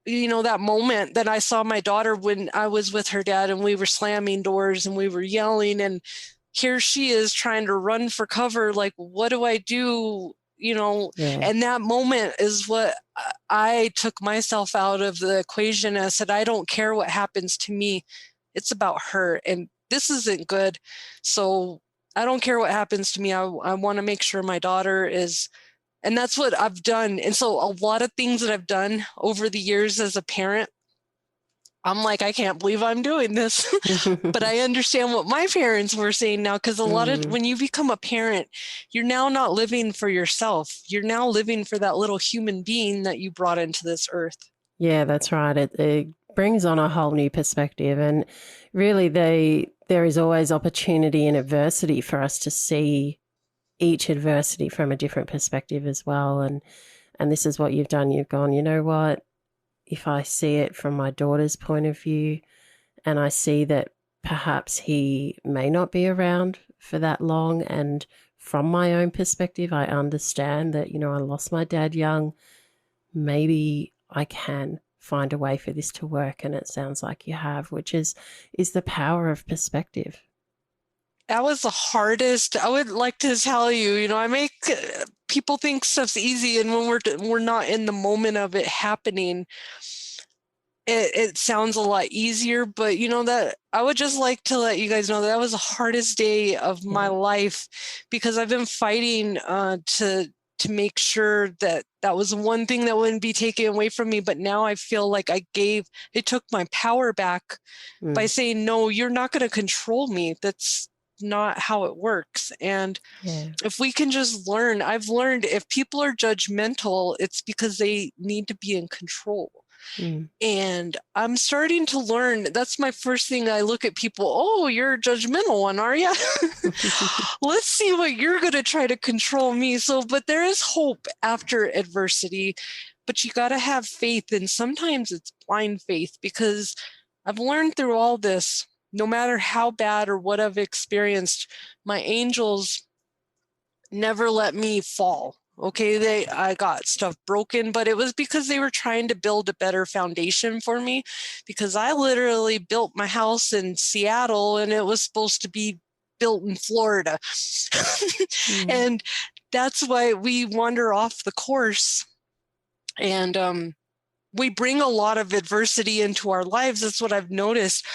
Speaker 2: You know, that moment that I saw my daughter when I was with her dad and we were slamming doors and we were yelling, and here she is trying to run for cover. Like, what do I do? You know, and that moment is what I took myself out of the equation. I said, I don't care what happens to me. It's about her. And this isn't good. So I don't care what happens to me. I want to make sure my daughter is. And that's what I've done. And so a lot of things that I've done over the years as a parent, I'm like, I can't believe I'm doing this. But I understand what my parents were saying now, because a lot of, when you become a parent, you're now not living for yourself. You're now living for that little human being that you brought into this earth.
Speaker 1: Yeah, that's right. It brings on a whole new perspective. And really, there is always opportunity and adversity for us to see each adversity from a different perspective as well. And this is what you've done. You've gone, you know what, if I see it from my daughter's point of view, and I see that perhaps he may not be around for that long, and from my own perspective, I understand that, you know, I lost my dad young, maybe I can find a way for this to work. And it sounds like you have, which is the power of perspective.
Speaker 2: That was the hardest. I would like to tell you, you know, I make people think stuff's easy, and when we're not in the moment of it happening, it sounds a lot easier. But you know, that I would just like to let you guys know that was the hardest day of my life, because I've been fighting to make sure that was one thing that wouldn't be taken away from me. But now I feel like it took my power back by saying, no, you're not going to control me. That's not how it works. And if we can just learn, I've learned if people are judgmental, it's because they need to be in control. And I'm starting to learn. That's my first thing. I look at people, oh, you're a judgmental one, are you? Let's see what you're going to try to control me. So, but there is hope after adversity, but you got to have faith. And sometimes it's blind faith, because I've learned through all this, no matter how bad or what I've experienced, my angels never let me fall. Okay, I got stuff broken, but it was because they were trying to build a better foundation for me, because I literally built my house in Seattle and it was supposed to be built in Florida. And that's why we wander off the course. And we bring a lot of adversity into our lives. That's what I've noticed.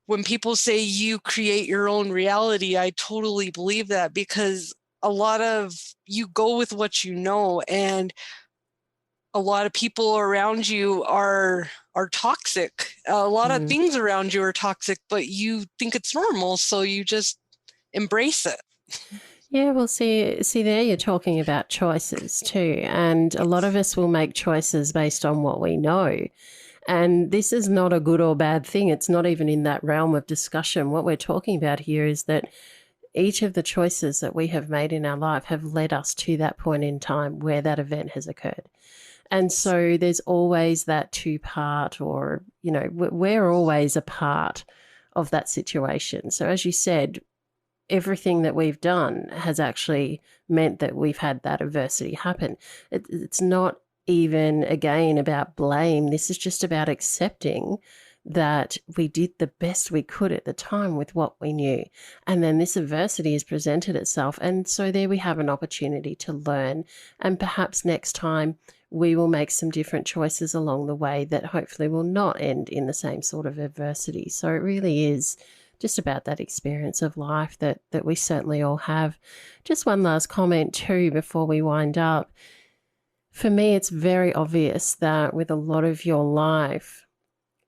Speaker 2: When people say you create your own reality, I totally believe that, because a lot of you go with what you know, and a lot of people around you are toxic. A lot of things around you are toxic, but you think it's normal, so you just embrace it.
Speaker 1: Yeah, well, see there you're talking about choices too, and a lot of us will make choices based on what we know. And this is not a good or bad thing. It's not even in that realm of discussion. What we're talking about here is that each of the choices that we have made in our life have led us to that point in time where that event has occurred. And so there's always that two-part, or, you know, we're always a part of that situation. So as you said, everything that we've done has actually meant that we've had that adversity happen. It's not even, again, about blame. This is just about accepting that we did the best we could at the time with what we knew. And then this adversity has presented itself. And so there we have an opportunity to learn. And perhaps next time we will make some different choices along the way that hopefully will not end in the same sort of adversity. So it really is just about that experience of life that we certainly all have. Just one last comment too before we wind up. For me, it's very obvious that with a lot of your life,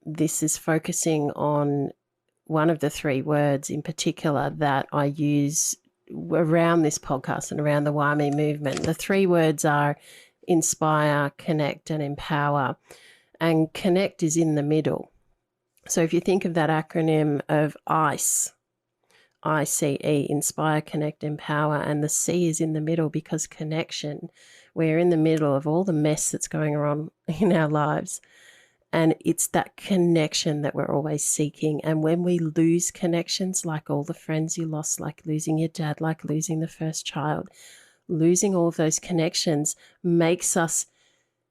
Speaker 1: this is focusing on one of the three words in particular that I use around this podcast and around the WhyMe movement. The three words are inspire, connect, and empower. And connect is in the middle. So if you think of that acronym of ICE, ICE, inspire, connect, empower, and the C is in the middle because connection, we're in the middle of all the mess that's going on in our lives. And it's that connection that we're always seeking. And when we lose connections, like all the friends you lost, like losing your dad, like losing the first child, losing all of those connections makes us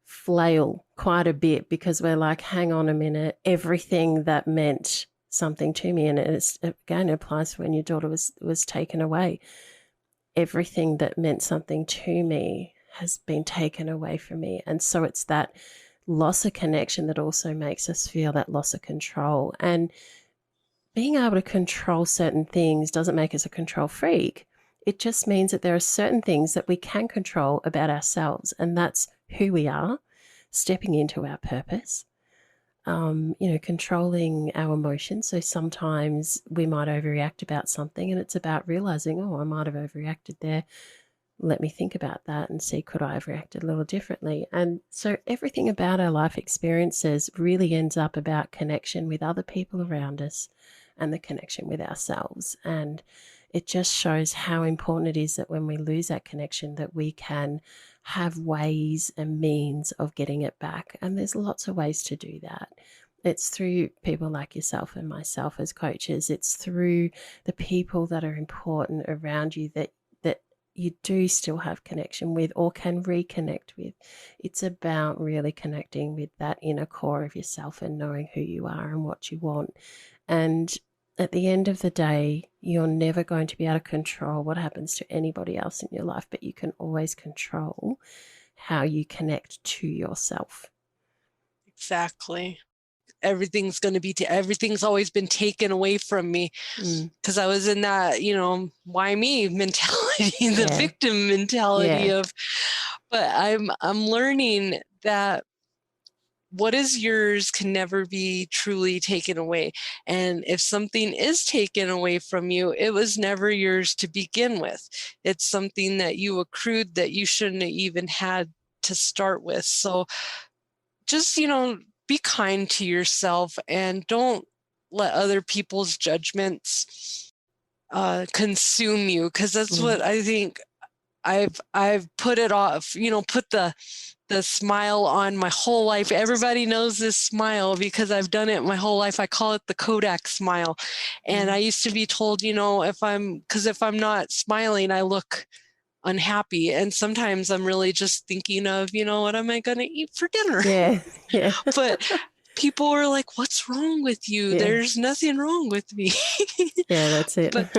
Speaker 1: flail quite a bit because we're like, hang on a minute, everything that meant something to me, and it's, again, it applies when your daughter was taken away. Everything that meant something to me has been taken away from me. And so it's that loss of connection that also makes us feel that loss of control. And being able to control certain things doesn't make us a control freak. It just means that there are certain things that we can control about ourselves, and that's who we are, stepping into our purpose, controlling our emotions. So sometimes we might overreact about something, and it's about realizing, oh, I might have overreacted there. Let me think about that and see, could I have reacted a little differently? And so everything about our life experiences really ends up about connection with other people around us and the connection with ourselves. And it just shows how important it is that when we lose that connection, that we can have ways and means of getting it back. And there's lots of ways to do that. It's through people like yourself and myself as coaches. It's through the people that are important around you that you do still have connection with or can reconnect with. It's about really connecting with that inner core of yourself and knowing who you are and what you want. And at the end of the day, you're never going to be able to control what happens to anybody else in your life, but you can always control how you connect to yourself.
Speaker 2: Exactly. Everything's always been taken away from me because I was in that, why me mentality, the victim mentality but I'm learning that what is yours can never be truly taken away. And if something is taken away from you, it was never yours to begin with. It's something that you accrued that you shouldn't have even had to start with. So just, be kind to yourself and don't let other people's judgments consume you, because that's what I think. I've put it off, put the smile on my whole life. Everybody knows this smile because I've done it my whole life. I call it the Kodak smile. And I used to be told, if I'm not smiling, I look unhappy. And sometimes I'm really just thinking of, what am I going to eat for dinner?
Speaker 1: Yeah.
Speaker 2: But people are like, what's wrong with you?
Speaker 1: Yeah.
Speaker 2: There's nothing wrong with me.
Speaker 1: Yeah, that's it.
Speaker 2: But,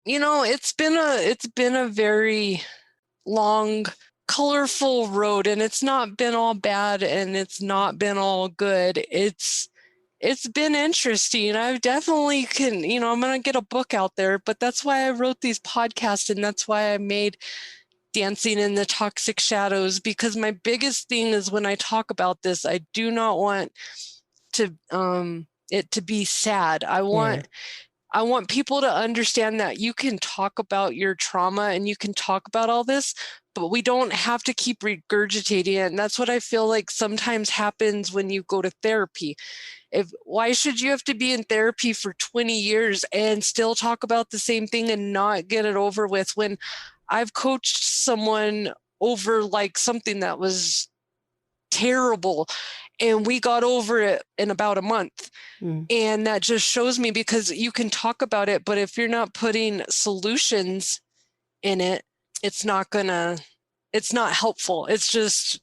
Speaker 2: it's been a very long, colorful road, and it's not been all bad and it's not been all good. It's been interesting. I definitely can, I'm going to get a book out there, but that's why I wrote these podcasts, and that's why I made Dancing in the Toxic Shadows, because my biggest thing is when I talk about this, I do not want to it to be sad. I want people to understand that you can talk about your trauma and you can talk about all this, but we don't have to keep regurgitating it. And that's what I feel like sometimes happens when you go to therapy. Why should you have to be in therapy for 20 years and still talk about the same thing and not get it over with, when I've coached someone over like something that was terrible, And we got over it in about a month.
Speaker 1: Mm.
Speaker 2: And that just shows me, because you can talk about it, but if you're not putting solutions in it, it's not helpful. It's just,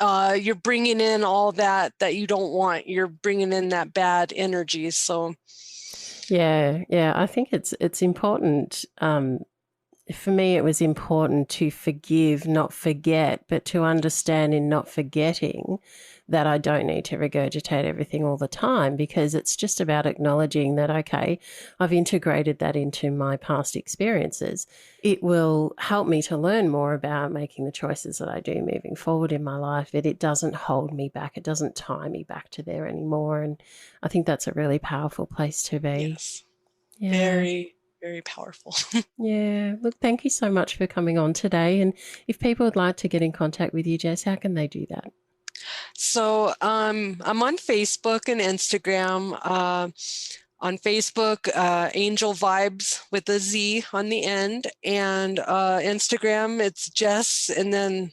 Speaker 2: you're bringing in all that you don't want. You're bringing in that bad energy. So
Speaker 1: Yeah. I think it's important. For me, it was important to forgive, not forget, but to understand in not forgetting that I don't need to regurgitate everything all the time, because it's just about acknowledging that, okay, I've integrated that into my past experiences. It will help me to learn more about making the choices that I do moving forward in my life. It doesn't hold me back. It doesn't tie me back to there anymore. And I think that's a really powerful place to be.
Speaker 2: yes,
Speaker 1: Yeah.
Speaker 2: very, very powerful.
Speaker 1: Yeah. Look, thank you so much for coming on today. And if people would like to get in contact with you, Jess, how can they do that?
Speaker 2: So I'm on Facebook and Instagram. On Facebook, Angel Vibes with a Z on the end, and Instagram, it's Jess and then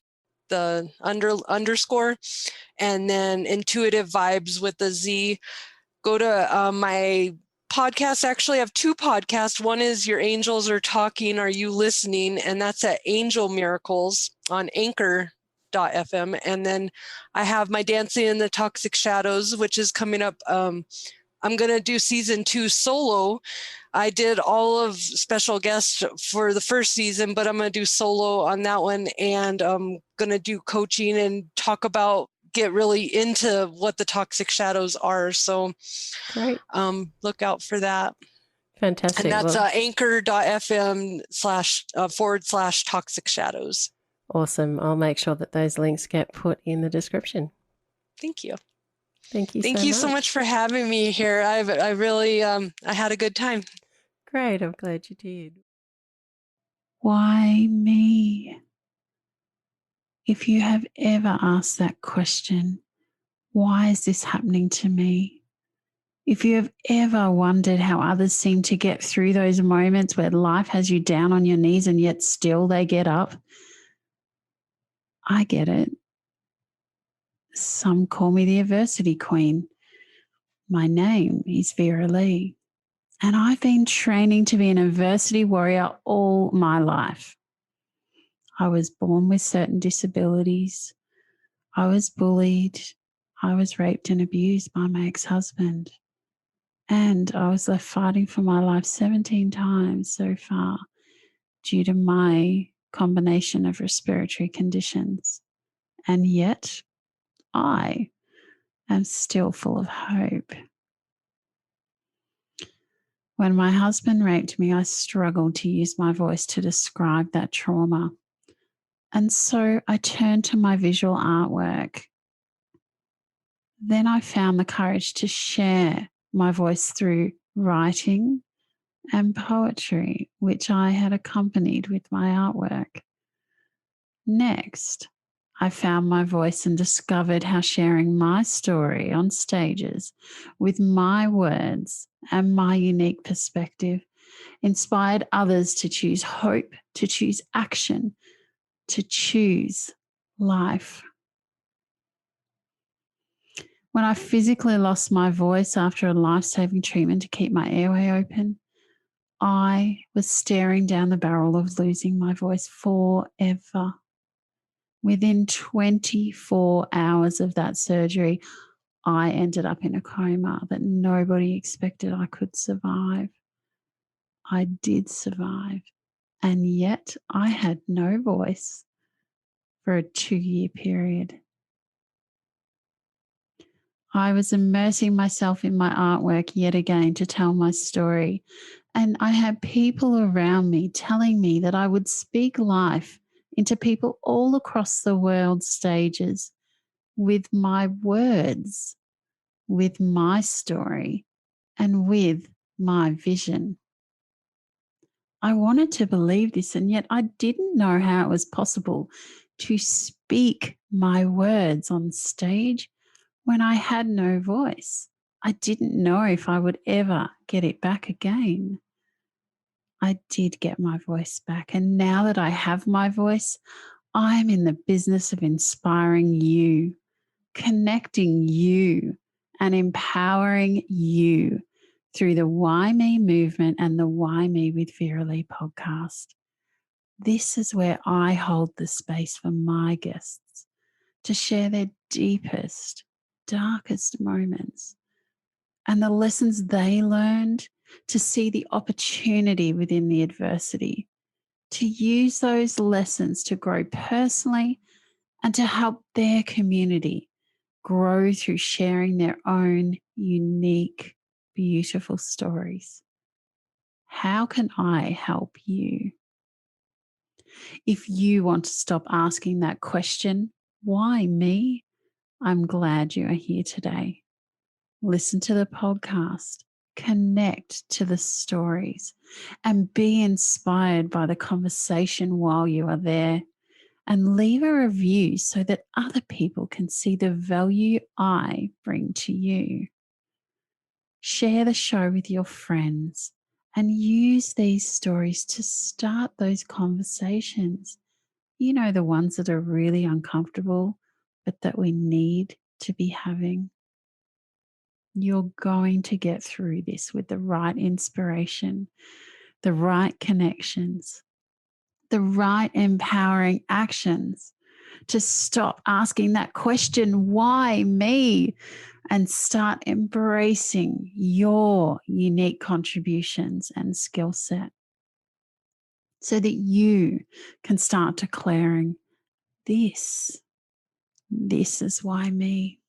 Speaker 2: the underscore, and then Intuitive Vibes with a Z. Go to my podcast. Actually, I have two podcasts. One is Your Angels Are Talking, Are You Listening? And that's at Angel Miracles on Anchor.fm. And then I have my Dancing in the Toxic Shadows, which is coming up. I'm going to do season 2 solo. I did all of special guests for the first season, but I'm going to do solo on that one. And I'm going to do coaching and get really into what the toxic shadows are. So
Speaker 1: Great.
Speaker 2: look out for that.
Speaker 1: Fantastic.
Speaker 2: And that's anchor.fm//toxic shadows.
Speaker 1: Awesome. I'll make sure that those links get put in the description.
Speaker 2: Thank you.
Speaker 1: Thank you
Speaker 2: so much for having me here. I really, I had a good time.
Speaker 1: Great. I'm glad you did.
Speaker 3: Why me? If you have ever asked that question, why is this happening to me? If you have ever wondered how others seem to get through those moments where life has you down on your knees and yet still they get up, I get it. Some call me the adversity queen. My name is Vera-Lee, and I've been training to be an adversity warrior all my life. I was born with certain disabilities. I was bullied. I was raped and abused by my ex-husband. And I was left fighting for my life 17 times so far due to my combination of respiratory conditions. And yet, I am still full of hope. When my husband raped me, I struggled to use my voice to describe that trauma. And so I turned to my visual artwork. Then I found the courage to share my voice through writing and poetry, which I had accompanied with my artwork. Next, I found my voice and discovered how sharing my story on stages with my words and my unique perspective inspired others to choose hope, to choose action, to choose life. When I physically lost my voice after a life-saving treatment to keep my airway open, I was staring down the barrel of losing my voice forever. Within 24 hours of that surgery, I ended up in a coma that nobody expected I could survive. I did survive, and yet I had no voice for a 2-year period. I was immersing myself in my artwork yet again to tell my story, and I had people around me telling me that I would speak life into people all across the world stages with my words, with my story, and with my vision. I wanted to believe this, and yet I didn't know how it was possible to speak my words on stage when I had no voice. I didn't know if I would ever get it back again. I did get my voice back, and now that I have my voice, I'm in the business of inspiring you connecting you and empowering you through the WhyMe Movement and the WhyMe with Vera-Lee podcast. This is where I hold the space for my guests to share their deepest, darkest moments and the lessons they learned, to see the opportunity within the adversity, to use those lessons to grow personally and to help their community grow through sharing their own unique, beautiful stories. How can I help you? If you want to stop asking that question, why me? I'm glad you are here today. Listen to the podcast, connect to the stories, and be inspired by the conversation while you are there. And leave a review so that other people can see the value I bring to you. Share the show with your friends and use these stories to start those conversations. You know, the ones that are really uncomfortable, but that we need to be having. You're going to get through this with the right inspiration, the right connections, the right empowering actions to stop asking that question, why me? And start embracing your unique contributions and skill set so that you can start declaring, this is why me.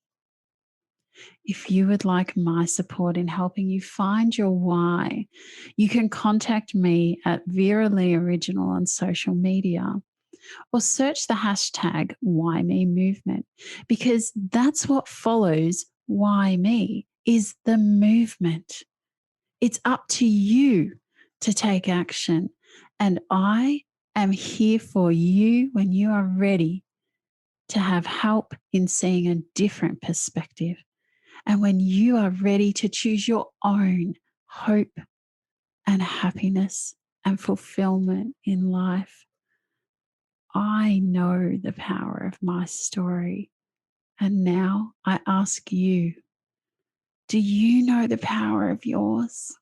Speaker 3: If you would like my support in helping you find your why, you can contact me at Vera-Lee Original on social media, or search the hashtag WhyMe Movement, because that's what follows why me, is the movement. It's up to you to take action, and I am here for you when you are ready to have help in seeing a different perspective, and when you are ready to choose your own hope and happiness and fulfillment in life. I know the power of my story. And now I ask you, do you know the power of yours?